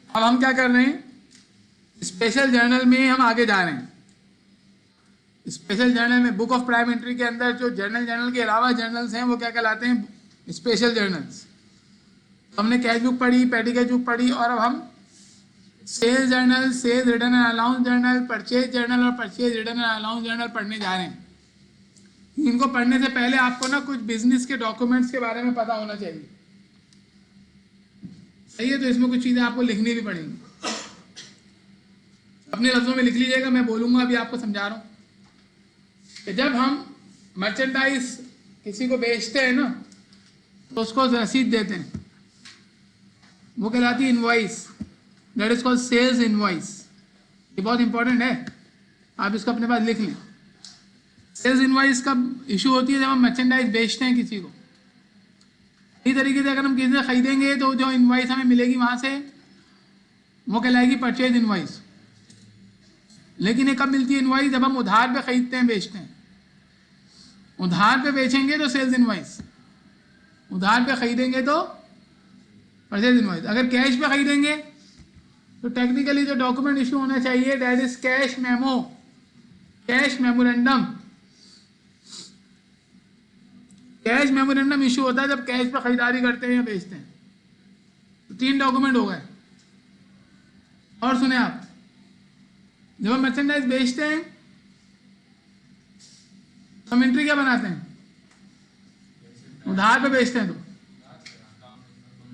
अब हम क्या कर रहे हैं, स्पेशल जर्नल में हम आगे जा रहे हैं। स्पेशल जर्नल में बुक ऑफ प्राइम एंट्री के अंदर जो जर्नल के अलावा जर्नल्स हैं वो क्या कहलाते हैं, स्पेशल जर्नल्स। तो हमने कैश बुक पढ़ी, पेटी कैश बुक पढ़ी, और अब हम sales journal, sales return and allowance journal, purchase journal और purchase return and allowance journal पढ़ने जा रहे हैं। इनको पढ़ने से पहले आपको ना कुछ बिजनेस के डॉक्यूमेंट्स के बारे में पता होना चाहिए, सही है। तो इसमें कुछ चीज़ें आपको लिखनी भी पड़ेंगी, अपने लफ्ज़ों में लिख लीजिएगा, मैं बोलूँगा अभी आपको समझा रहा हूँ कि जब हम मर्चेंडाइज किसी को बेचते हैं ना तो उसको रसीद देते हैं, वो कहलाती है invoice, that is called sales invoice. ये बहुत इंपॉर्टेंट है, आप इसको अपने पास लिख लें। सेल्स इनवॉइस कब इशू होती है, जब हम मर्चेंडाइज बेचते हैं किसी को। इसी तरीके से अगर हम किसी से खरीदेंगे तो जो इनवॉइस हमें मिलेगी वहाँ से वो कहलाएगी परचेज इनवॉइस। लेकिन ये कब मिलती है इनवॉइस, जब हम उधार पे खरीदते हैं, बेचते हैं। उधार पे बेचेंगे तो सेल्स इनवॉइस, उधार पे खरीदेंगे तो परचेज इनवॉइस। अगर कैश पे खरीदेंगे तो टेक्निकली जो डॉक्यूमेंट इशू होना चाहिए that is cash memo, cash memorandum. Cash memorandum issue होता है जब कैश पे खरीदारी करते हैं या बेचते हैं। तो 3 डॉक्यूमेंट हो गए। और सुने आप, जब हम मर्चेंडाइज बेचते हैं तो हम एंट्री क्या बनाते हैं, उधार पे बेचते हैं तो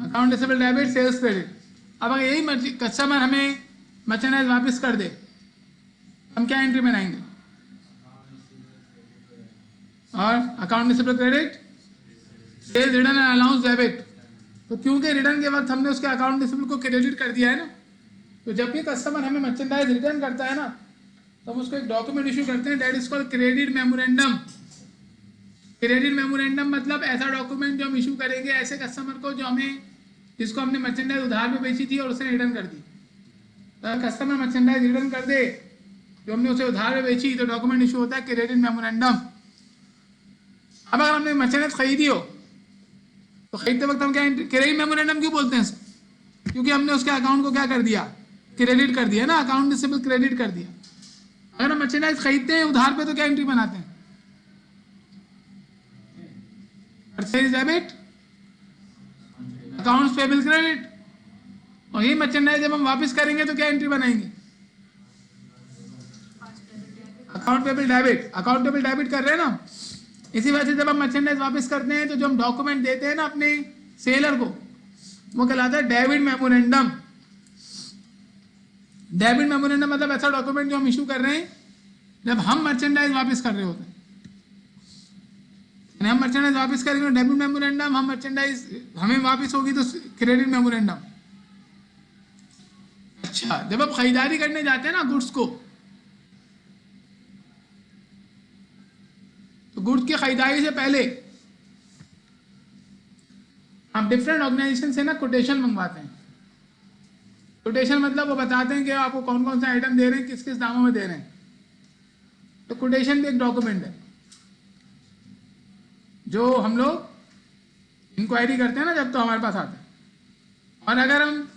account receivable debit sales credit. अब अगर यही कस्टमर हमें मर्चेंडाइज वापस कर दे, हम क्या एंट्री बनाएंगे, और account receivable credit sales return and allowance debit. तो क्योंकि रिटर्न के वक्त हमने उसके अकाउंट रिसीवेबल को क्रेडिट कर दिया है ना, तो जब भी कस्टमर हमें मर्चेंडाइज रिटर्न करता है ना तो हम उसको एक डॉक्यूमेंट इशू करते हैं that is called credit memorandum. Credit memorandum मतलब ऐसा डॉक्यूमेंट जो हम इशू करेंगे ऐसे कस्टमर को जो हमें, जिसको हमने मर्चेंडाइज उधार में बेची थी और उसने रिटर्न कर दी। तो अगर कस्टमर मर्चेंडाइज रिटर्न कर दे जो हमने उसे उधार में बेची तो डॉक्यूमेंट इशू होता है क्रेडिट मेमोरेंडम। अब अगर हमने मर्चेंडाइज खरीदी हो तो खरीदते वक्त हम क्या क्रेडिट मेमोरेंडम क्यों बोलते हैं, क्योंकि हमने उसके अकाउंट को क्या कर दिया, क्रेडिट कर दिया ना, अकाउंट रिसीवेबल क्रेडिट कर दिया। अगर हम मर्चेंडाइज खरीदते हैं उधार पे तो क्या एंट्री बनाते हैं, purchase debit accounts payable credit. और ये मर्चेंडाइज जब हम वापस करेंगे तो क्या एंट्री बनाएंगे, account payable debit. Account payable debit कर रहे हैं ना। इसी वजह से जब हम मर्चेंडाइज वापस करते हैं तो जो हम डॉक्यूमेंट देते हैं ना अपने सेलर को वो कहलाता है डेबिट मेमोरेंडम। डेबिट मेमोरेंडम मतलब ऐसा डॉक्यूमेंट जो हम इशू कर रहे हैं जब हम मर्चेंडाइज वापस कर रहे होते हैं। हम मर्चेंडाइज वापस करेंगे तो डेबिट मेमोरेंडम, हम मर्चेंडाइज हमें वापस होगी तो क्रेडिट मेमोरेंडम। अच्छा, जब आप खरीदारी करने जाते हैं ना गुड्स को, तो गुड्स की खरीदारी से पहले हम डिफरेंट ऑर्गेनाइजेशन से ना कोटेशन मंगवाते हैं। कोटेशन मतलब वो बताते हैं कि आपको कौन कौन से आइटम दे रहे हैं, किस किस दामों में दे रहे हैं। तो कोटेशन भी एक डॉक्यूमेंट है जो हम लोग इंक्वायरी करते हैं ना जब, तो हमारे पास आता है। और अगर हम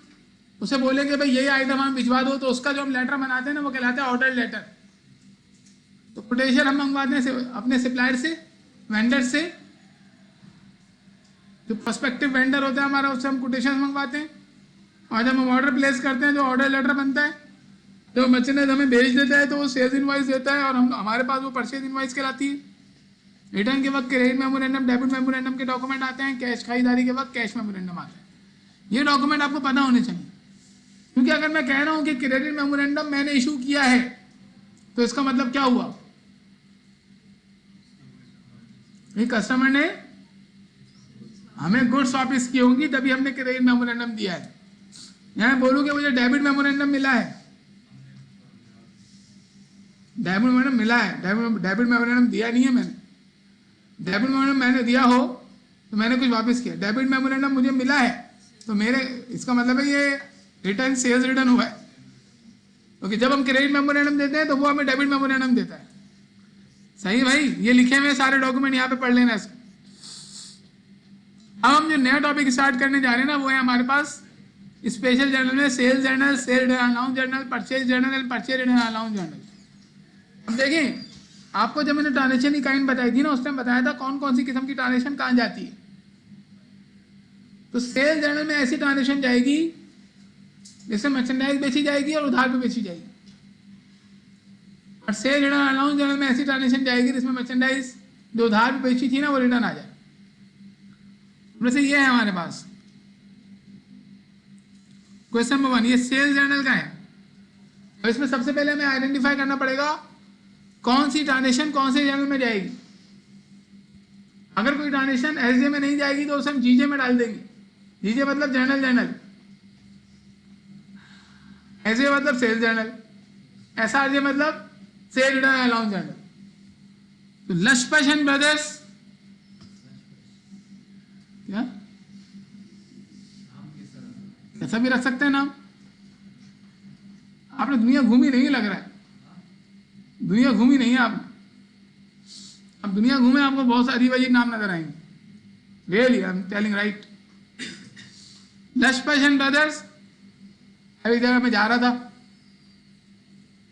उसे बोलेंगे भाई यही आइटम हम भिजवा दो तो उसका जो हम लेटर बनाते हैं ना वो कहलाता है ऑर्डर लेटर। तो कोटेशन हम मंगवाते हैं अपने सप्लायर से, वेंडर से। जो प्रोस्पेक्टिव वेंडर होता है हमारा उससे हम कोटेशन मंगवाते हैं। और जब हम ऑर्डर प्लेस करते हैं जो ऑर्डर लेटर बनता है, जो मर्चेंडाइज हमें भेज देता है तो वो सेल्स इनवॉइस देता है और हम हमारे पास वो परचेज इनवॉइस कहलाती है। रिटर्न के वक्त क्रेडिट मेमोरेंडम, डेबिट मेमोरेंडम के डॉक्यूमेंट आते हैं। कैश खरीदारी के वक्त कैश मेमोरेंडम आता है। ये डॉक्यूमेंट आपको पता होने चाहिए, क्योंकि अगर मैं कह रहा हूँ कि क्रेडिट मेमोरेंडम मैंने इशू किया है तो इसका मतलब क्या हुआ, ये कस्टमर ने हमें गुड्स वापस की होंगी तभी हमने क्रेडिट मेमोरेंडम दिया है। यहाँ बोलूँ कि मुझे डेबिट मेमोरेंडम मिला है, डेबिट मेमोरेंडम मिला है, डेबिट मेमोरेंडम दिया नहीं है मैंने। डेबिट मेमोरेंडम मैंने दिया हो तो मैंने कुछ वापस किया। डेबिट मेमोरेंडम मुझे मिला है तो मेरे, इसका मतलब है ये रिटर्न सेल्स रिटर्न हुआ है। क्योंकि जब हम क्रेडिट मेमोरेंडम देते हैं तो वो हमें डेबिट मेमोरेंडम देता है। सही भाई, ये लिखे हुए सारे डॉक्यूमेंट यहाँ पे पढ़ लेना इसको। अब हम जो नया टॉपिक स्टार्ट करने जा रहे हैं ना वो है हमारे पास स्पेशल जर्नल में sales journal, sale return allowance journal, purchase journal and purchase return allowance journal. अब देखिए, आपको जब मैंने ट्रांजेक्शन की काइंड बताई थी ना, उस टाइम बताया था कौन कौन सी किस्म की ट्रांजेक्शन कहाँ जाती है। तो सेल जर्नल में ऐसी ट्रांजेक्शन जाएगी जिसमें मर्चेंडाइज बेची जाएगी और उधार पे बेची जाएगी, और सेल रिटर्न अलाउंस जर्नल में ऐसी ट्रांजेक्शन जाएगी जिसमें मर्चेंडाइज जो उधार पे बेची थी ना वो रिटर्न आ जाए। वैसे ये है हमारे पास क्वेश्चन नंबर 1, ये सेल्स जर्नल का है। और इसमें सबसे पहले हमें आइडेंटिफाई करना पड़ेगा कौन सी ट्रांजेक्शन कौन से जर्नल में जाएगी। अगर कोई ट्रांजेक्शन एसजे में नहीं जाएगी तो उसे हम जीजे में डाल देंगे। जीजे मतलब जर्नल, एसजे मतलब सेल्स जर्नल, एसआरजे मतलब सेल रिटर्न अलाउंस जर्नल। तो लक्ष्मण एंड ब्रदर्स क्या ऐसा भी रख सकते हैं नाम। आपने दुनिया घूमी नहीं लग रहा है, दुनिया घूमी नहीं है आप। अब दुनिया घूमे आपको बहुत सारी अजीब नाम नजर आएंगे। Really I am telling right. Lakshman and brothers, एक जगह में जा रहा था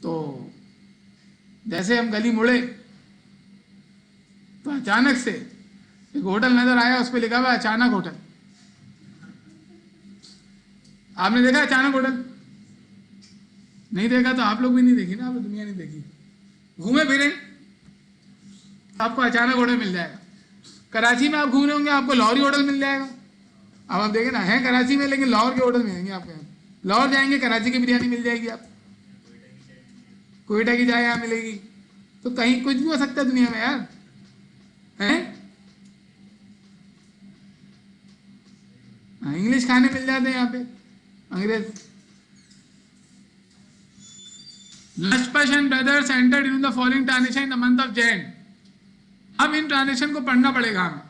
तो जैसे हम गली मुड़े तो अचानक से एक होटल नजर आया, उस पर लिखा हुआ अचानक होटल। आपने देखा अचानक होटल? नहीं देखा तो आप लोग भी नहीं देखी ना, आप दुनिया नहीं देखी। घूमे फिरे आपको अचानक होटल मिल जाएगा। कराची में आप घूम रहे होंगे, आपको लाहौरी होटल मिल जाएगा। अब आप देखें ना, है कराची में लेकिन लाहौर के होटल मिलेंगे आपको। लाहौर जाएंगे कराची की बिरयानी मिल जाएगी, आप कोयटा की चाय यहाँ मिलेगी। तो कहीं कुछ भी हो सकता है दुनिया में यार, है? इंग्लिश खाने मिल जाते हैं यहाँ पे, अंग्रेज। Lakshman and brothers entered in the following transaction in the month of Jan. अब इन ट्रांजेक्शन को पढ़ना पड़ेगा हमें,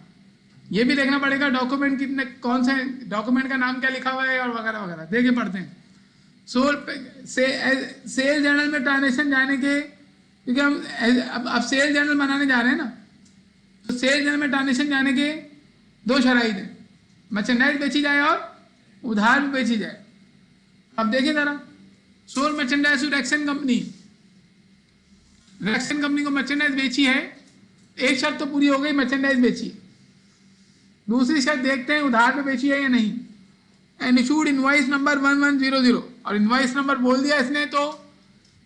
ये भी देखना पड़ेगा डॉक्यूमेंट कितने, कौन से डॉक्यूमेंट का नाम क्या लिखा हुआ है और वगैरह वगैरह देख के पढ़ते हैं। सेल जर्नल में ट्रांजेक्शन जाने के, क्योंकि हम अब सेल जर्नल बनाने जा रहे हैं ना, तो सेल जर्नल में ट्रांजेक्शन जाने के दो शराइत हैं, मर्चेंडाइज बेची जाए और उधार भी बेची जाए। अब देखिए जरा, sold merchandise to Rexon company, Rexon company को मर्चेंडाइज बेची है, एक शर्त तो पूरी हो गई, मर्चेंडाइज बेची। दूसरी शर्त देखते हैं उधार पे बेची है या नहीं। एंड इशूड इनवॉइस नंबर 1100, और इनवॉइस नंबर बोल दिया इसने तो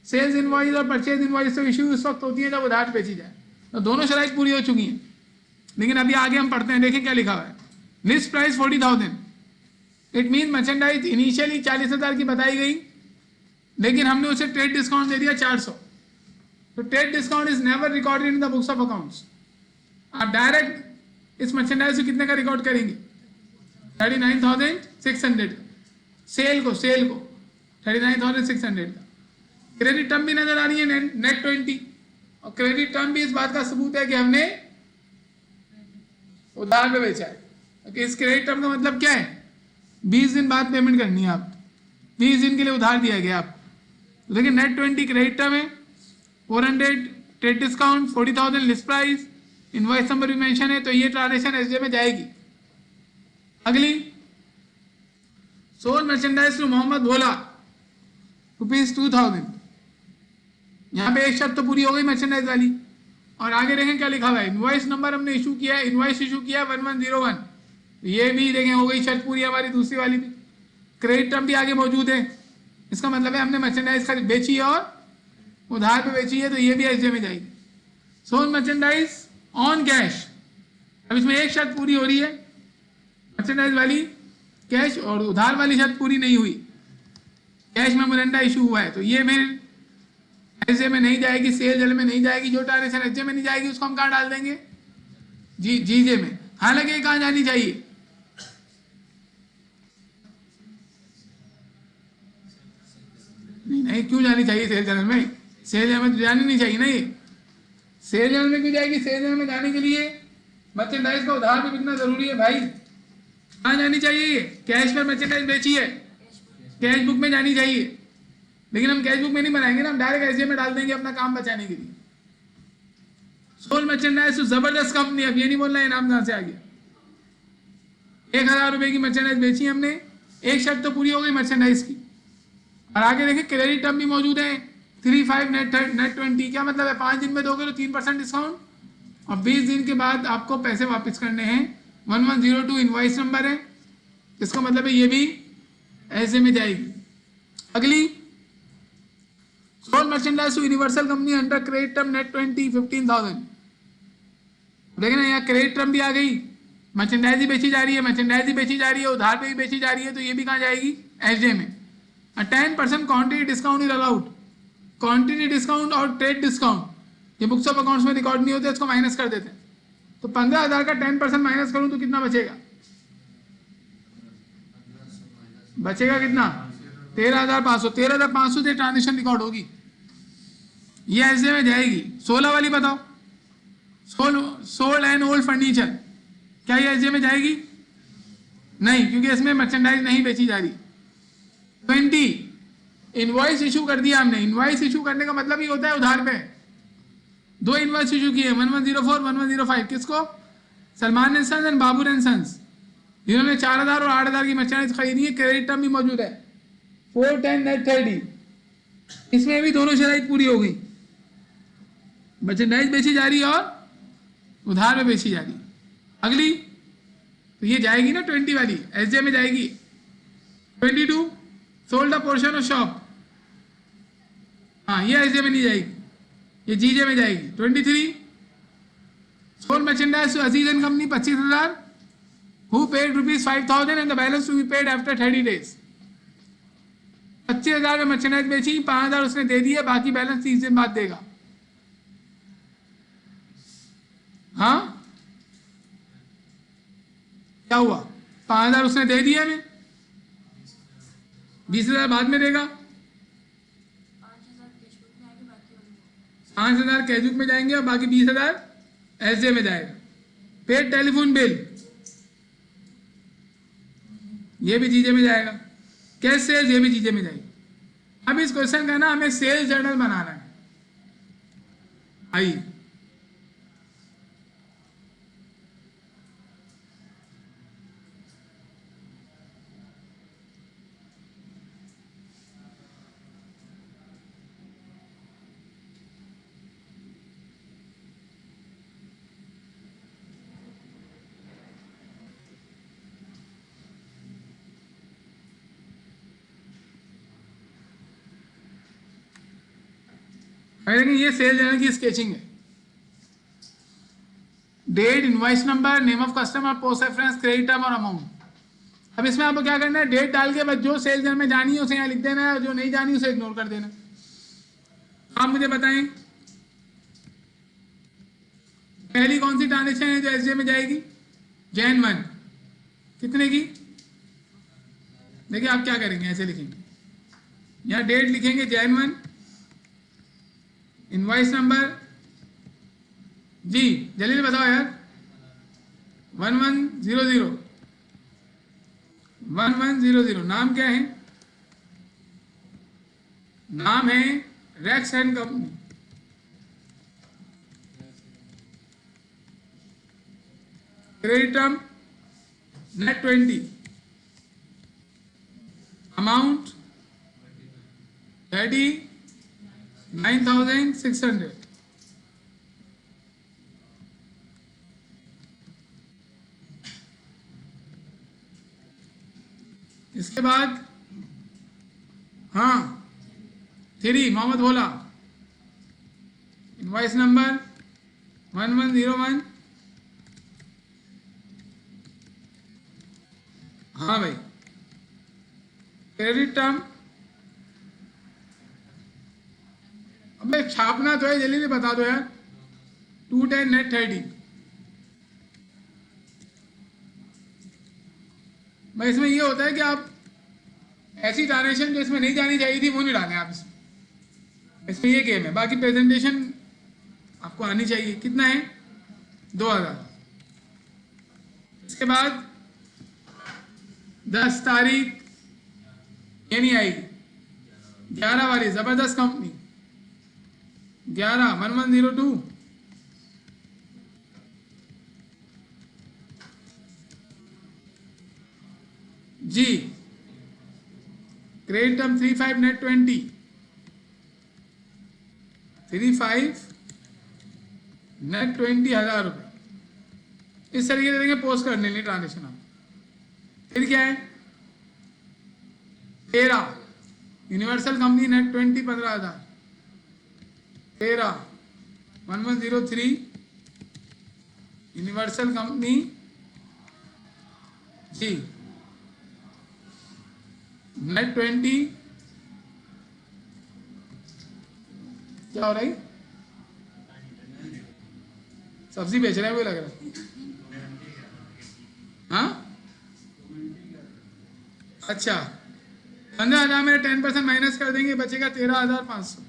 सेल्स इनवॉइस और परचेज इनवॉइस तो इशू उस वक्त होती है जब उधार बेची जाए। तो दोनों शराइत पूरी हो चुकी हैं। लेकिन अभी आगे हम पढ़ते हैं, देखें क्या लिखा हुआ है। List price 40,000, it mean merchandise initially 40,000 की बताई गई, लेकिन हमने उसे ट्रेड डिस्काउंट दे दिया 400। तो trade discount is never recorded in the books of accounts. आप डायरेक्ट इस मर्चेंडाइज से कितने का रिकॉर्ड करेंगे? 39,600। सेल को 39,600 का। क्रेडिट टर्म भी नजर आ रही है नेट 20, और क्रेडिट टर्म भी इस बात का सबूत है कि हमने उधार पे बेचा है। इस क्रेडिट टर्म का मतलब क्या है? 20 दिन बाद पेमेंट करनी है आप, 20 दिन के लिए उधार दिया गया आपको। देखिए नेट 20 क्रेडिट टर्म है, 400 trade discount, 40,000 list price, invoice number भी मेंशन है, तो ये ट्रांजेक्शन एसजे में जाएगी। अगली, सोल्ड मर्चेंडाइज टू मोहम्मद भोला ₹2,000। यहाँ पे एक शर्त तो पूरी हो गई मर्चेंडाइज वाली, और आगे देखें क्या लिखा हुआ है। इनवॉइस नंबर हमने इशू किया है, इनवॉइस इशू किया 1101, ये भी देखें हो गई शर्त पूरी हमारी, दूसरी वाली भी। क्रेडिट टर्म भी आगे मौजूद है, इसका मतलब है हमने मर्चेंडाइज खरीद बेची है और उधार पे बेची है, तो ये भी एसजे में जाएगी। सोल्ड मर्चेंडाइज ऑन कैश, अब इसमें एक शर्त पूरी हो रही है, मर्चेंडाइज वाली कैश, और उधार वाली शर्त पूरी नहीं हुई, कैश मेमोरेंडा इशू हुआ है, तो ये फिर एसजे में नहीं जाएगी, सेल जल में नहीं जाएगी। जो ट्रांजेक्शन एसजे में नहीं जाएगी उसको हम कहाँ डाल देंगे? जीजे में। हालांकि ये कहाँ जानी चाहिए? नहीं, क्यों जानी चाहिए सेल जर्नल में? सेल जर्नल में तो जानी नहीं चाहिए ना। ये सेल जर्नल में क्यों जाएगी? सेल जर्नल में जाने के लिए मर्चेंडाइज का उधार भी बिकना जरूरी है भाई। कहाँ जानी चाहिए? कैश पर मर्चेंडाइज बेची है, कैश बुक में जानी चाहिए, लेकिन हम कैश बुक में नहीं बनाएंगे ना, हम डायरेक्ट एसजे में डाल देंगे अपना काम बचाने के लिए। सोल्ड मर्चेंडाइज टू जबरदस्त कंपनी, अब ये नहीं बोलना है नाम कहाँ से आ गया। 1,000 रुपए की मर्चेंडाइज बेची हमने, एक शर्त तो पूरी हो गई मर्चेंडाइज की। और आगे देखिए क्रेडिट टर्म भी मौजूद है 35 नेट 20, क्या मतलब है 5 दिन में दोगे तो 3% डिस्काउंट, और 20 दिन के बाद आपको पैसे वापस करने हैं। 1102 इनवॉइस नंबर है, इसका मतलब है ये भी ऐसे में जाएगी। अगली sold merchandise to Universal company under credit term net 20 15,000। देखिए ना यहाँ क्रेडिट टर्म भी आ गई, मर्चेंडाइज ही बेची जा रही है, मर्चेंडाइज ही बेची जा रही है, उधार पे भी बेची जा रही है, तो ये भी कहाँ जाएगी एसजे में। 10% quantity discount is allowed. Quantity discount और ट्रेड डिस्काउंट ये बुक्स ऑफ अकाउंट्स में रिकॉर्ड नहीं होते, इसको माइनस कर देते हैं। तो 15,000 का 10% माइनस करूं तो कितना बचेगा, बचेगा कितना 13,500। 13,500 से ट्रांजेक्शन रिकॉर्ड होगी, ये ऐसे में जाएगी। 16 वाली बताओ, सोल्ड एंड ओल्ड फर्नीचर, क्या ये ऐसे में जाएगी, नहीं, क्योंकि इसमें मर्चेंडाइज नहीं बेची जा रही। 20 इनवॉइस इशू कर दिया हमने। इनवॉइस इशू करने का मतलब ही होता है उधार पे। 2 इनवॉइस इशू किए 1104 1105, किसको, Salman and sons and Babur and sons, जिन्होंने 4,000 और 8,000 की मर्चेंडाइज खरीदी है। क्रेडिट टर्म भी मौजूद है 410 नेट 30, इसमें भी दोनों शराइत पूरी हो गई, मर्चेंडाइज बेची जा रही है और उधार में बेची जा रही है। अगली तो ये जाएगी ना 20 वाली, एसजे में जाएगी। 22 sold a portion of shop, हाँ ये एसजे में नहीं जाएगी, ये जीजे में जाएगी। 23 sold merchandise to Aziz and company 25,000, who paid ₹5,000 and the balance to be paid after 30 days। 25,000 में मर्चेंडाइज बेची, 5,000 उसने दे दिए, बाकी बैलेंस 30 दिन बाद देगा। हाँ क्या हुआ, 5,000 उसने दे दिया हमें, 20,000 बाद में देगा। 5,000 कैशबुक में जाएंगे और बाकी 20,000 एसजे में जाएगा। पेड टेलीफोन बिल ये भी जीजे में जाएगा। कैश सेल्स ये भी जीजे में जाएगी। अब इस क्वेश्चन का ना हमें सेल्स जर्नल बनाना है। आइए देखिए ये सेल जर्नल की स्केचिंग है। Date, invoice number, name of customer, post reference, credit term और अमाउंट। अब इसमें आपको क्या करना है, डेट डाल के बस जो सेल जर्नल में जानी है उसे यहाँ लिख देना है, और जो नहीं जानी उसे इग्नोर कर देना। आप मुझे बताएं पहली कौन सी ट्रांजेक्शन है जो एसजे में जाएगी, जैन 1, कितने की। देखिए आप क्या करेंगे, ऐसे लिखेंगे, यहाँ डेट लिखेंगे जैन 1, इनवॉइस नंबर, जी जल्दी बताओ यार, 1100 1100। नाम क्या है, नाम है Rex and company. Credit term net 20, amount 39,600। इसके बाद हाँ 3 मोहम्मद भोला, इनवॉइस नंबर 1101। हाँ भाई, क्रेडिट टर्म, अबे छापना तो है, जल्दी से बता दो यार, 210 नेट 30। भाई इसमें ये होता है कि आप ऐसी ट्रांजेक्शन जो इसमें नहीं जानी चाहिए थी वो नहीं डालें आप इसमें ये गेम है। बाकी प्रेजेंटेशन आपको आनी चाहिए। कितना है 2,000। इसके बाद 10 तारीख ये नहीं आएगी, 11 वाली जबरदस्त कंपनी 11/1102। जी क्रेडिट टर्म 35 नेट 20, 35 नेट 20,000 रुपये। इस तरीके से देंगे, पोस्ट करने लिए ट्रांजेक्शन आप। फिर क्या है 13 universal company net 20 15,000, 13 1103 universal company जी नेट 20 क्या हो रहा है, सब्जी बेच रहे हैं वो लग रहा है। हाँ अच्छा 15,000 में 10% माइनस कर देंगे, बचेगा 13,500।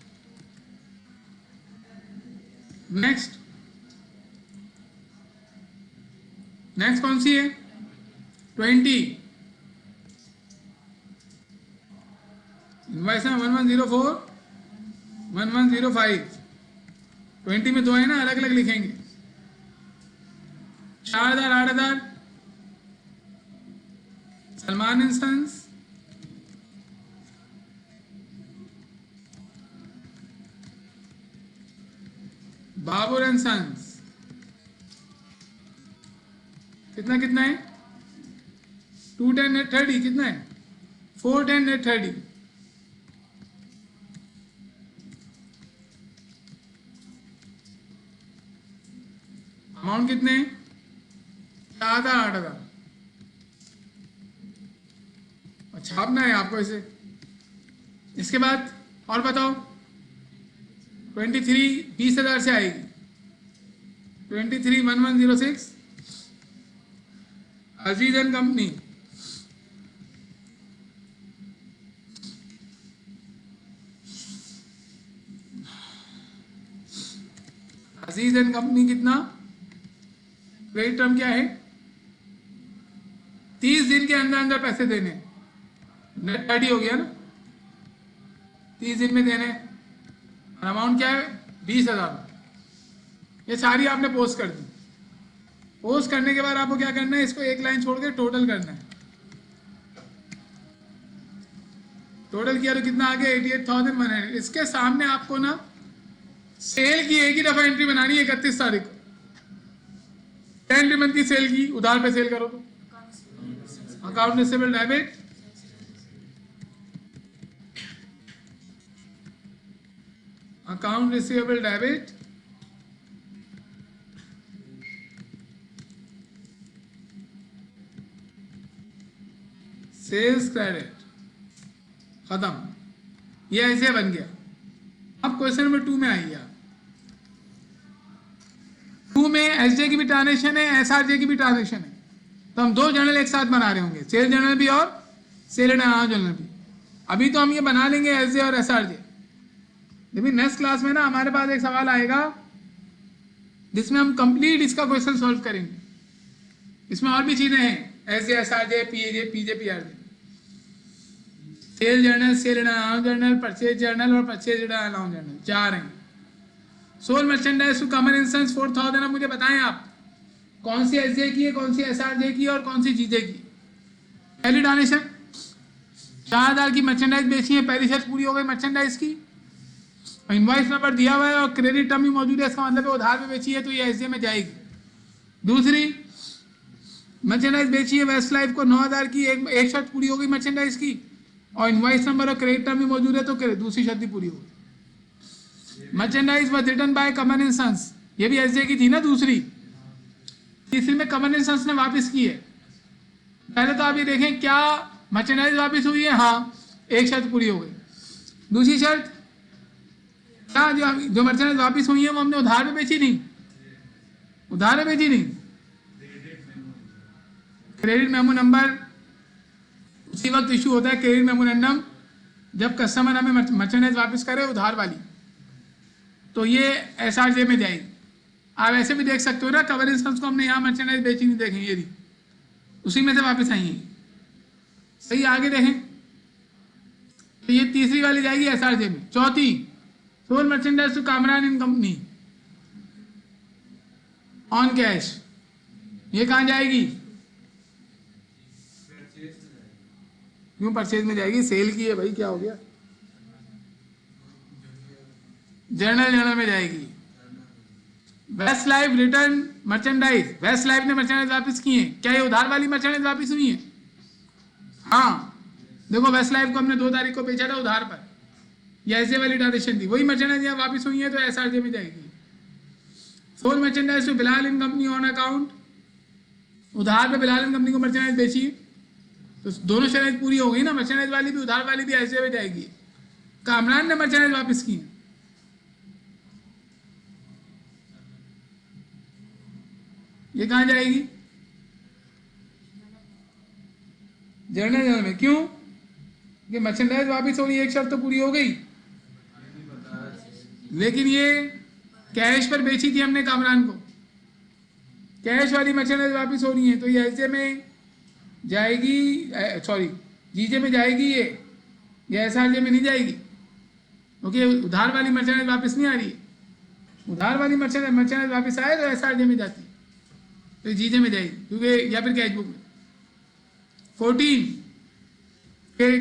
नेक्स्ट कौन सी है 20 इनवाइस में 1104 1105, 20 में दो है ना, अलग अलग लिखेंगे। 4,000 8,000 Salman and sons, Babar and sons, कितना है 210 नेट 30, कितना है 410 नेट 30। अमाउंट कितने 8,000 छापना है आपको इसे। इसके बाद और बताओ 23 20,000 से आएगी, 23 1106 Aziz and company, Aziz and company कितना, क्रेडिट टर्म क्या है 30 दिन के अंदर अंदर पैसे देने, नेट 30 हो गया ना, 30 दिन में देने, और अमाउंट क्या है 20,000। ये सारी आपने पोस्ट कर दी। पोस्ट करने के बाद आपको क्या करना है, इसको एक लाइन छोड़ के टोटल करना है। टोटल किया तो कितना आ गया 88,100। इसके सामने आपको ना सेल की एक ही दफा एंट्री बनानी है 31 तारीख को, 10 मंथ की सेल की, उधार पे सेल करो तो account receivable debit, account receivable debit, sales credit, खत्म। ये ऐसे बन गया। अब क्वेश्चन नंबर 2 में आइए। 2 में एसजे की भी ट्रांजेक्शन है, एसआरजे की भी ट्रांजेक्शन है, तो हम 2 जर्नल एक साथ बना रहे होंगे, सेल जर्नल भी और सेल एंड अनाउंस जर्नल भी। अभी तो हम ये बना लेंगे एसजे और एसआरजे, लेकिन नेक्स्ट क्लास में ना हमारे पास एक सवाल आएगा जिसमें हम कंप्लीट इसका क्वेश्चन सॉल्व करेंगे। इसमें और भी चीजें हैं, SJ SRJ PAJ PJ PRJ, sale journal, sale and announce journal, purchase journal और परचेज एंड अनाउंस जर्नल, 4 हैं। Sold merchandise to common instance 4,000। अब मुझे बताएं आप कौन सी एसजे की है, कौन सी एसआरजे की है और कौन सी जीजे की। पहली डोनेशन 4,000 की मर्चेंडाइज बेची है, पहली शर्त पूरी हो गई मर्चेंडाइज की, इनवॉइस नंबर दिया हुआ है और क्रेडिट टर्म भी मौजूद है, इसका मतलब है उधार में बेची है तो ये एसजे में जाएगी। दूसरी मर्चेंडाइज बेची है वेस्ट लाइफ को 9,000 की, एक शर्त पूरी हो गई मर्चेंडाइज की, और इनवॉइस नंबर और क्रेडिट टर्म भी मौजूद है तो दूसरी शर्त भी पूरी हो गई। Merchandise was returned by common instance, ये भी एसजे की थी ना दूसरी। तीसरी में कॉमन इंस्टेंस ने वापस की है। पहले तो आप ये देखें क्या मर्चेंडाइज वापस हुई है, हाँ एक शर्त पूरी हो गई। दूसरी शर्त क्या, जो मर्चेंडाइज वापस हुई है वो हमने उधार में बेची नहीं, उधार में बेची नहीं। क्रेडिट मेमो नंबर उसी वक्त इशू होता है, क्रेडिट मेमोरेंडम, जब कस्टमर हमें मर्चेंडाइज वापस करे उधार वाली, तो ये एसआरजे में जाएगी। आप ऐसे भी देख सकते हो ना, कवर इंस्टेंस को हमने यहाँ मर्चेंडाइज बेची नहीं, देखें ये उसी में से वापस आई है। सही, आगे देखें तो ये तीसरी वाली जाएगी एसआरजे में। चौथी sold merchandise to Kamran and company on cash, ये कहाँ जाएगी क्यों परचेज में जाएगी? सेल की है भाई, क्या हो गया? जर्नल में जाएगी। West Life return merchandise, West Life ने मर्चेंडाइज वापस किए। क्या ये उधार वाली मर्चेंडाइज वापस हुई है? हाँ, देखो वेस्ट लाइफ को हमने 2 तारीख को बेचा था उधार पर, ये ऐसे वाली ट्रांजेक्शन थी, वही मर्चेंडाइज यहाँ वापस हुई है तो एसआरजे में जाएगी। Sold merchandise to Bilal and company on account, उधार पे बिलाल इन कंपनी को मर्चेंडाइज बेची है, तो दोनों शर्त पूरी हो गई ना, मर्चेंडाइज वाली भी उधार वाली भी एसजे में जाएगी। कामरान ने मर्चेंडाइज वापस की, ये कहां जाएगी? जर्नल में। क्यों? कि मर्चेंडाइज वापस हो रही है, एक शर्त तो पूरी हो गई, लेकिन ये कैश पर बेची थी हमने कामरान को, कैश वाली मर्चेंडाइज वापस हो रही है तो ये एसजे में जाएगी, सॉरी जीजे में जाएगी, ये एसआरजे में नहीं जाएगी, क्योंकि उधार वाली मर्चेंडाइज वापस नहीं आ रही है। उधार वाली मर्चेंडाइज वापस आए तो एसआरजे में जाती, तो जीजे में जाएगी, क्योंकि या फिर कैश बुक में। 14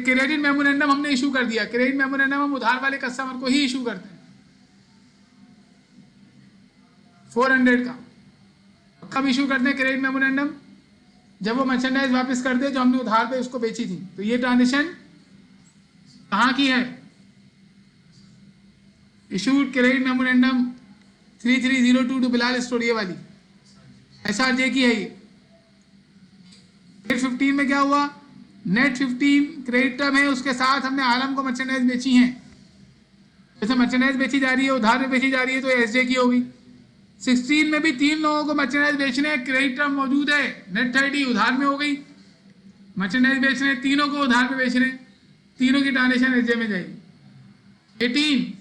क्रेडिट मेमोरेंडम हमने इशू कर दिया। क्रेडिट मेमोरेंडम हम उधार वाले कस्टमर को ही इशू करते हैं, 400 का। कब इशू करते हैं क्रेडिट मेमोरेंडम? जब वो मर्चेंडाइज वापस कर दे जो हमने उधार पे उसको बेची थी। तो ये ट्रांजेक्शन कहाँ की है? Issued credit memorandum 3302 to Bilal store, ये वाली एसआरजे की है ये। नेट 15 में क्या हुआ? नेट 15 क्रेडिट टर्म है, उसके साथ हमने आलम को मर्चेंडाइज बेची है, जैसे मर्चेंडाइज बेची जा रही है उधार में बेची जा रही है तो एसजे की होगी। 16 में भी 3 लोगों को मर्चेंडाइज बेचने हैं, क्रेडिट टर्म मौजूद है, नेट 30 उधार में हो गई, मर्चेंडाइज बेचने तीनों को उधार पे बेच रहे हैं, तीनों की ट्रांजेक्शन एसजे में जाएगी। 18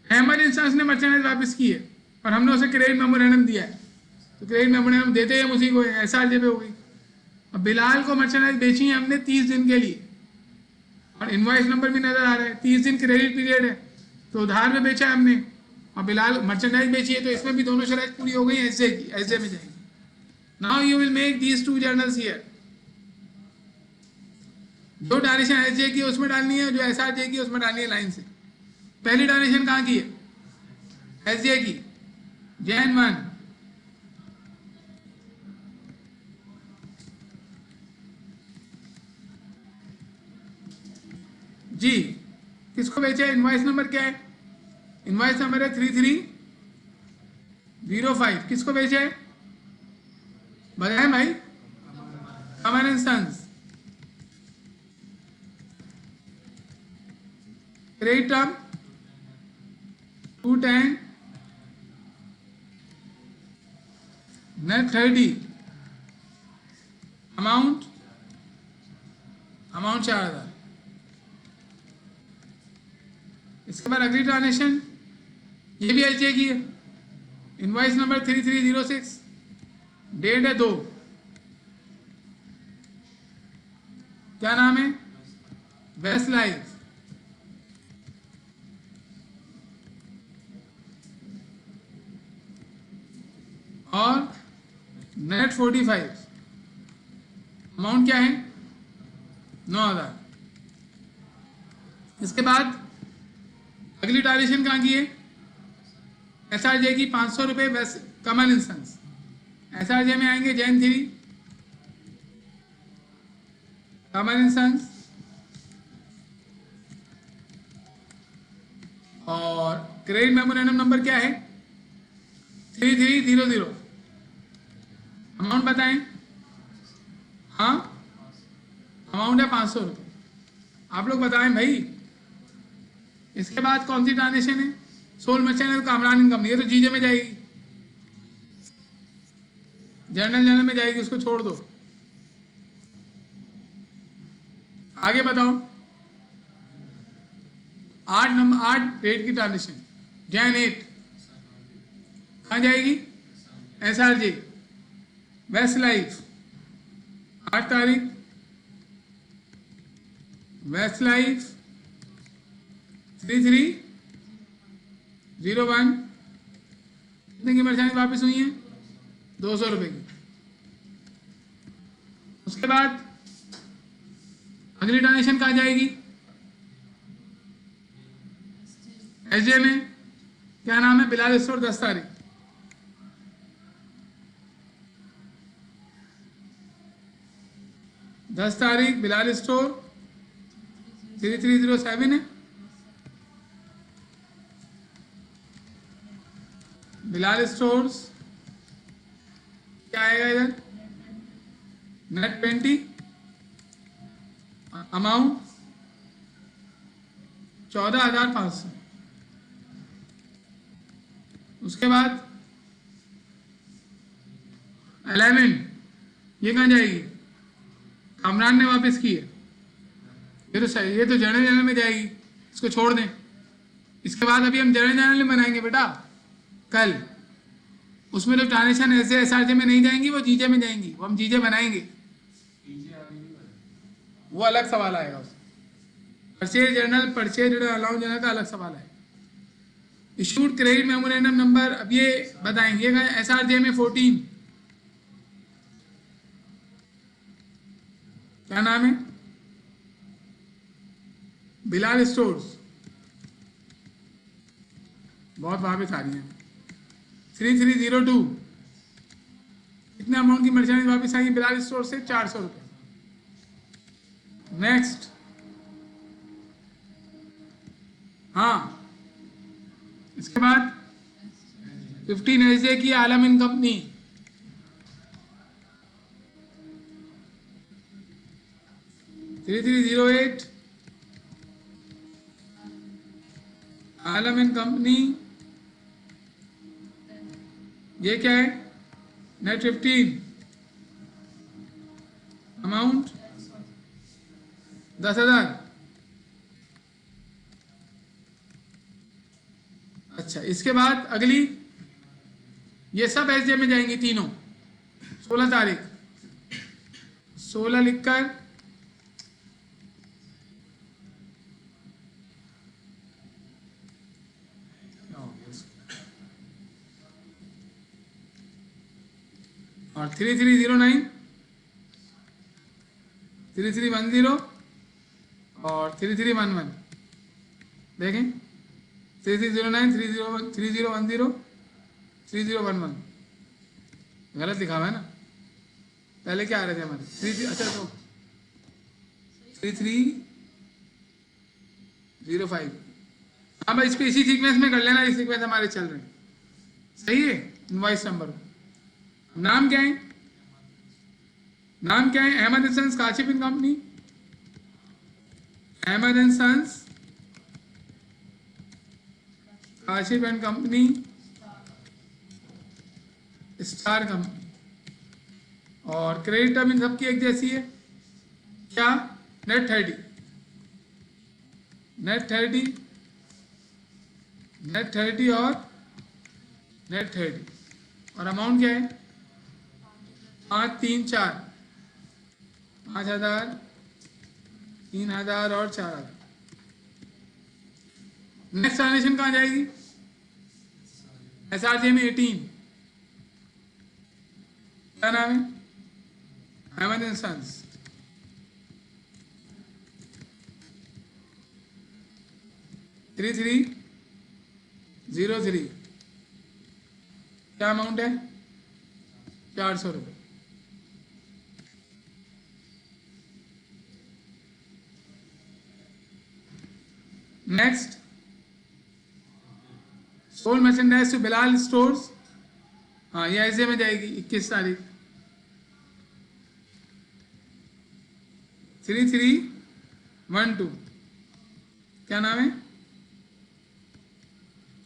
अहमद इंस्टेंस ने मर्चेंडाइज वापस की है और हमने उसे क्रेडिट मेमोरेंडम दिया है, तो क्रेडिट मेमोरेंडम देते हैं हम उसी को, एसआरजे पे हो गई। अब बिलाल को मर्चेंडाइज बेची है हमने 30 दिन के लिए, और इनवॉइस नंबर भी नजर आ रहा है, 30 दिन क्रेडिट पीरियड है, तो उधार में बेचा है हमने और बिलाल मर्चेंडाइज बेची है, तो इसमें भी दोनों शर्त पूरी हो गई, एसजे की, एसजे में जाएगी। Now you will make these 2 journals here. जो ट्रांजेक्शन एसजे की उसमें डालनी है, जो एसआरजे की उसमें डालनी है लाइन से। पहली ट्रांजेक्शन कहाँ की है? एसजे की, जैन 1। जी, किसको बेचा है? इनवॉइस नंबर क्या है? इनवॉइस नंबर है 3305। किसको बेचा है? बताएं भाई। Aman and sons. Credit term 210, net 30, amount 4000। इसके बाद अगली ट्रांजेक्शन ये भी एसजे की है, इनवॉइस नंबर 3306, डेट है 2, क्या नाम है? वेस्ट लाइफ, और नेट 45, अमाउंट क्या है? 9000। इसके बाद अगली ट्रांजेक्शन कहाँ की है? एसआरजे की 500 रुपये वेस्ट कमन इंस्टेंस। एसआरजे में आएंगे जैन 3, कमन इंस्टेंस, और क्रेडिट मेमोरेंडम नंबर क्या है? 3300। अमाउंट बताएं। हाँ, अमाउंट है 500 रुपये। आप लोग बताएं भाई। इसके बाद कौन सी ट्रांजेक्शन है? सोल मर्चेंडाइज कामरान इनकम, ये तो जीजे में जाएगी, जर्नल में जाएगी, उसको छोड़ दो। आगे बताओ। 8 डेट की ट्रांजेक्शन, जैन 8 कहाँ जाएगी? एसआरजे, वेस्ट लाइफ 8 तारीख, वेस्ट लाइफ 3301। कितने की मर्चेंडाइज वापस हुई है? 200 रुपये की। उसके बाद अगली ट्रांजेक्शन कहाँ जाएगी? एसजे में। क्या नाम है? बिलाल स्टोर 10 तारीख। दस तारीख बिलाल स्टोर 3307 है। बिलाल स्टोर्स क्या आएगा इधर? Net 20, amount 14,500। उसके बाद अलाइनमेंट ये कहाँ जाएगी? कामरान ने वापस की है, ये तो सही, ये तो जर्नल जनरल में जाएगी, इसको छोड़ दें। इसके बाद अभी हम जर्नल जनरल में बनाएंगे बेटा कल। उसमें जो ट्रांजेक्शन ऐसे एसआरजे में नहीं जाएंगी, वो जीजे में जाएंगी, वो हम जीजे बनाएंगे, वो अलग सवाल आएगा उसमें। परचेज जर्नल अलाउंस जर्नल का अलग सवाल है। इशूड क्रेडिट मेमोरेंडम नंबर अब ये बताएंगे। एसआरजे में 14 क्या नाम है? बिलाल स्टोर्स, बहुत वापस आ रही है। 3302 कितने अमाउंट की मर्चेंडाइज वापस आई बिलाल स्टोर से? 400 रुपये। नेक्स्ट, हाँ, इसके बाद 15 एसजे की आलम इन कंपनी, (3308) आलम इन कंपनी, ये क्या है? Net 15, amount 10,000। अच्छा, इसके बाद अगली ये सब एसजे में जाएंगी तीनों। 16 तारीख 16 लिखकर और 3309 3310 और 3311 देखें। 3309 3010 3011 गलत लिखा हुआ है ना? पहले क्या आ रहे थे हमारे? 33, अच्छा तो 3305। हाँ भाई, इसको इसी सीक्वेंस में कर लेना, इस सीक्वेंस हमारे चल रहे हैं, सही है। इनवॉइस नंबर, नाम क्या है? नाम क्या है? Ahmed and sons Kashif and company, Ahmed and sons Kashif and company star company. और क्रेडिट टर्म इन सबकी एक जैसी है, क्या? नेट 30 और नेट 30। और अमाउंट क्या है? 5,3,4 5,000 3,000 और 4,000। नेक्स्ट ट्रांजेक्शन कहाँ जाएगी? एसआरजे में 18, क्या नाम है? अहमद एंड सन्स, (3303) क्या अमाउंट है? 400 रुपये। Next, sold merchandise to Bilal stores, हाँ ये ऐसे में जाएगी 21 तारीख 3312, क्या नाम है?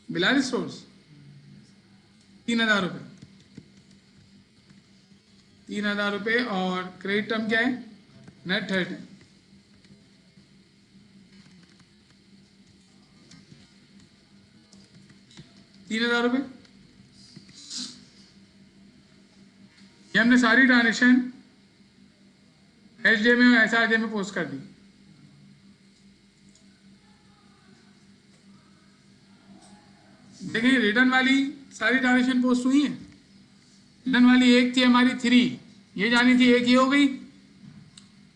बिलाल स्टोर्स, 3,000 रुपये 3,000 रुपये। और क्रेडिट टर्म क्या है? नेट 30। ₹3,000। ये हमने सारी ट्रांजेक्शन एसजे में और एसआरजे में पोस्ट कर दी। देखिए, रिटर्न वाली सारी ट्रांजेक्शन पोस्ट हुई है। रिटर्न वाली एक थी हमारी 3, ये जानी थी, एक ये हो गई।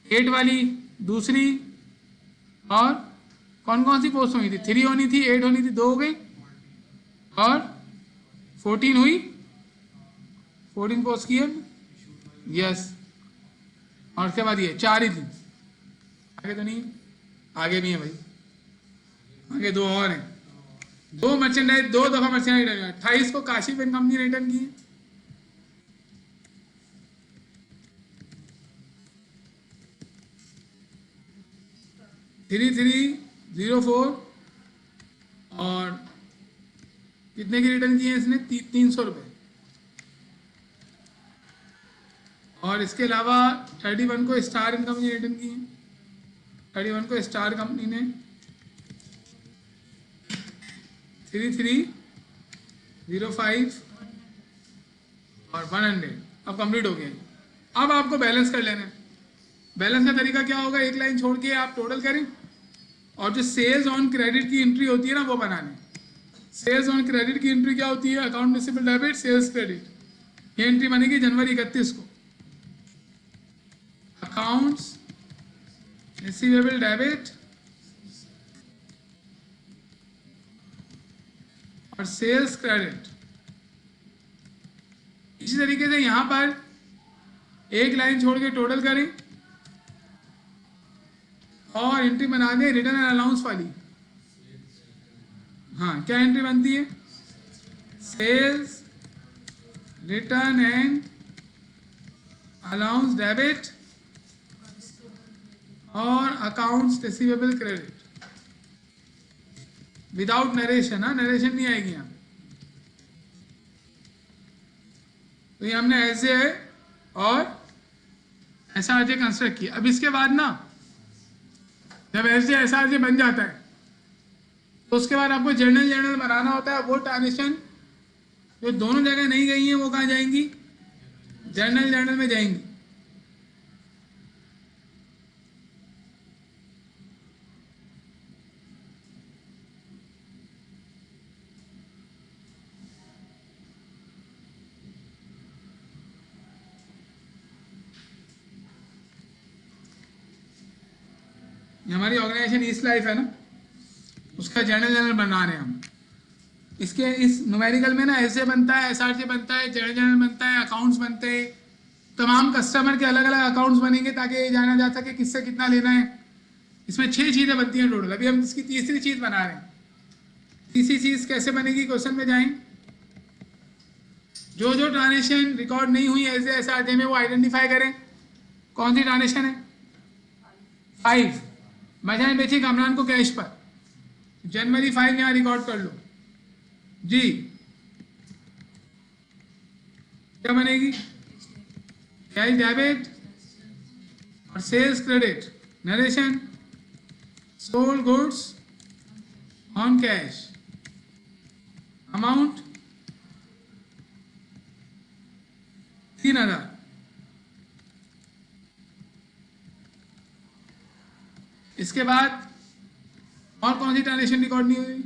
8 वाली दूसरी, और कौन कौन सी पोस्ट हुई थी? 3 होनी थी, 8 होनी थी, 2 हो गई, और 14 हुई, 14 पोस्ट की है, यस। और उसके बाद ये 4 ही थी, आगे तो नहीं, आगे भी है भाई, आगे 2 और हैं। 2 मर्चेंडाइज, 2 दफा मर्चेंडाइज, 28 को काशी पेन कंपनी रिटर्न की है। थ्री 304 और कितने की रिटर्न किए हैं इसने? 300 रुपये। और इसके अलावा 31 को स्टार इन कंपनी ने रिटर्न किए हैं। 31 को स्टार कंपनी ने 3305 और 100 अब कंप्लीट हो गया। अब आपको बैलेंस कर लेना है। बैलेंस का तरीका क्या होगा? एक लाइन छोड़ के आप टोटल करें और जो सेल्स ऑन क्रेडिट की एंट्री होती है ना वो बनाने। सेल्स ऑन क्रेडिट की एंट्री क्या होती है? Account receivable debit sales credit, ये एंट्री बनेगी जनवरी 31 को। अकाउंट्स रिसीवेबल डेबिट और सेल्स क्रेडिट। इसी तरीके से यहां पर एक लाइन छोड़ के टोटल करें और एंट्री बना दें रिटर्न एंड अलाउंस वाली। हाँ, क्या एंट्री बनती है? Sales return and allowance debit और accounts receivable credit without narration. हाँ, नरेशन नहीं आएगी यहाँ। तो ये हमने ऐसे और ऐसा आरजे कंस्ट्रक्ट किया। अब इसके बाद ना जब ऐसे ऐसा आरजे बन जाता है तो उसके बाद आपको जर्नल बनाना होता है। वो ट्रांजेक्शन जो दोनों जगह नहीं गई हैं वो कहाँ जाएंगी? जर्नल में जाएंगी। हमारी ऑर्गेनाइजेशन ईस्ट लाइफ है ना, उसका जर्नल बना रहे हैं हम। इसके इस न्यूमेरिकल में ना ऐसे बनता है, एसआरजे बनता है, जर्नल बनता है, अकाउंट्स बनते हैं। तमाम कस्टमर के अलग अलग अकाउंट्स बनेंगे ताकि जाना जा सके किससे कितना लेना है। इसमें 6 चीज़ें बनती हैं टोटल। अभी हम इसकी तीसरी चीज़ बना रहे हैं। तीसरी चीज़ कैसे बनेगी? क्वेश्चन में जाएं। जो ट्रांजेक्शन रिकॉर्ड नहीं हुई ऐसे एसआरजे में वो आइडेंटिफाई करें। कौन सी ट्रांजेक्शन है? 5 मजान बेची कामरान को कैश पर, जनवरी 5 यहाँ रिकॉर्ड कर लो जी। क्या बनेगी? कैश डेबिट और sales credit. Narration sold goods on cash, amount 3000। इसके बाद और कौन सी ट्रांजेक्शन रिकॉर्ड नहीं हुई?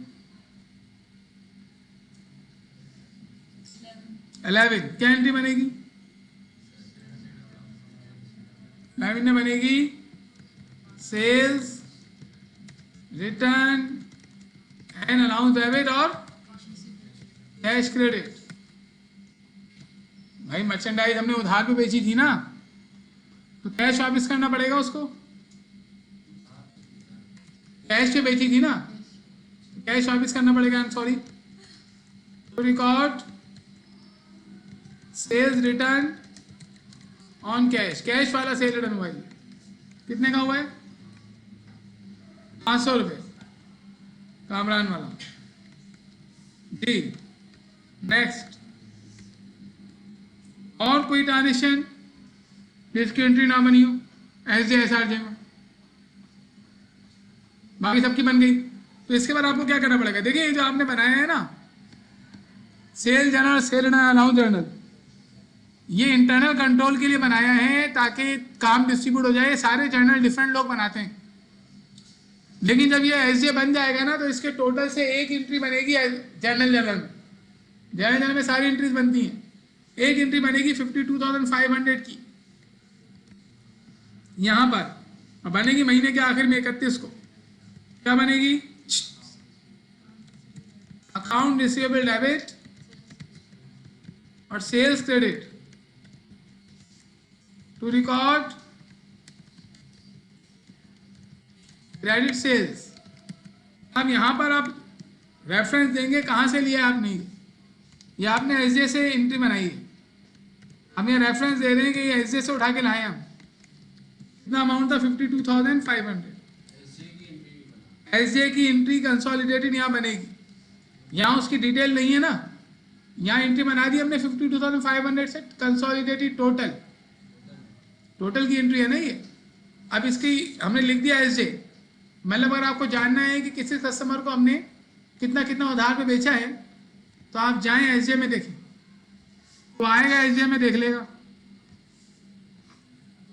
11 क्या एंट्री बनेगी? 11 में बनेगी sales return and allowance debit और कैश क्रेडिट। भाई मर्चेंडाइज हमने उधार पे बेची थी ना, तो कैश वापस करना पड़ेगा उसको। कैश पे बेची थी ना, कैश वापस करना पड़ेगा। आई एम सॉरी, तो record sales return on cash. Cash वाला सेल रिटर्न हुआ है, कितने का हुआ है? 500 रुपये कामरान वाला जी। नेक्स्ट, और कोई ट्रांजेक्शन जिसकी एंट्री ना बनी हो एसआरजे में? बाकी सबकी बन गई। तो इसके बाद आपको क्या करना पड़ेगा? देखिए जो आपने बनाया है ना sale journal, sale return allowance journal, ये इंटरनल कंट्रोल के लिए बनाया है ताकि काम डिस्ट्रीब्यूट हो जाए। सारे जर्नल डिफरेंट लोग बनाते हैं, लेकिन जब ये एसजे बन जाएगा ना तो इसके टोटल से एक एंट्री बनेगी जर्नल में। जर्नल में सारी एंट्रीज बनती हैं। एक एंट्री बनेगी 52,500 की यहाँ पर, और बनेगी महीने के आखिर में 31 को। क्या बनेगी? अकाउंट रिसीवेबल डेबिट और sales credit to record credit sales. अब यहां पर आप रेफरेंस देंगे कहां से लिया आपने, ये आपने एसजे से एंट्री बनाई है। हम ये रेफरेंस दे रहे हैं कि ये एसजे से उठा के लाए हम। कितना अमाउंट था? 52,500। एसजे की एंट्री कंसोलिडेटेड यहाँ बनेगी, यहाँ उसकी डिटेल नहीं है ना, यहाँ एंट्री बना दी हमने 52,500 से कंसोलिडेटेड टोटल की एंट्री है ना ये। अब इसकी हमने लिख दिया एसजे, मतलब अगर आपको जानना है कि किसी कस्टमर को हमने कितना कितना उधार पे बेचा है तो आप जाएं एसजे में देखें, तो आएगा एसजे में देख लेगा,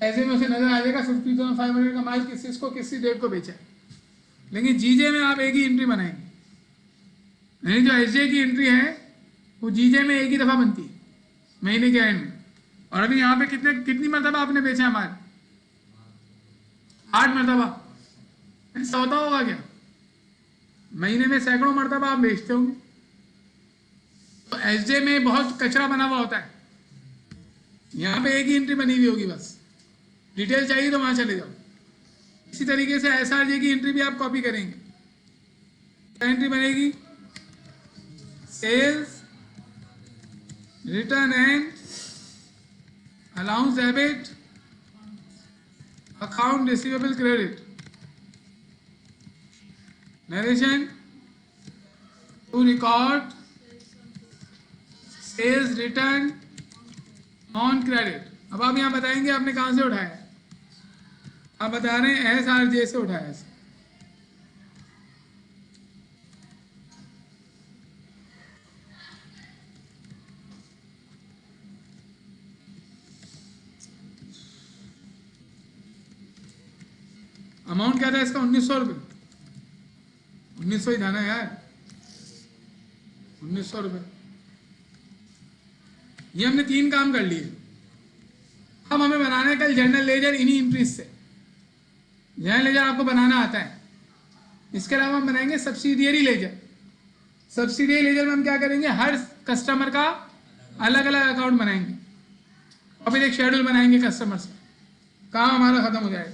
एसजे में उसे नजर आ जाएगा 52,500 का माल किसको किसी डेट को बेचा है। लेकिन जीजे में आप एक ही एंट्री बनाएंगे, नहीं जो एसजे की एंट्री है वो जीजे में एक ही दफा बनती है महीने के एंड में। और अभी यहाँ पे कितनी मरतबा आपने बेचा है माल? 8 मरतबा। ऐसा होता होगा क्या? महीने में सैकड़ों मरतबा आप बेचते होंगे। तो एसजे में बहुत कचरा बना हुआ होता है, यहाँ पे एक ही एंट्री बनी हुई होगी, बस डिटेल चाहिए तो वहां चले जाओ। इसी तरीके से एसआरजे की एंट्री भी आप कॉपी करेंगे। क्या एंट्री बनेगी? Sales return and allowance debit account receivable credit narration to record sales return on credit. अब आप यहां बताएंगे आपने कहां से उठाया है, आप बता रहे हैं एसआरजे से उठाया है। अमाउंट क्या था इसका? 1900 रुपये। 1900 ही था ना यार, 1900 रुपये। ये हमने 3 काम कर लिए। अब हमें बनाना है कल जनरल लेजर इन्हीं एंट्रीज से। जनरल लेजर आपको बनाना आता है। इसके अलावा हम बनाएंगे सब्सिडियरी लेजर। सब्सिडियरी लेजर में हम क्या करेंगे, हर कस्टमर का अलग अलग अकाउंट बनाएंगे और फिर एक शेड्यूल बनाएंगे कस्टमर से। काम हमारा खत्म हो जाएगा।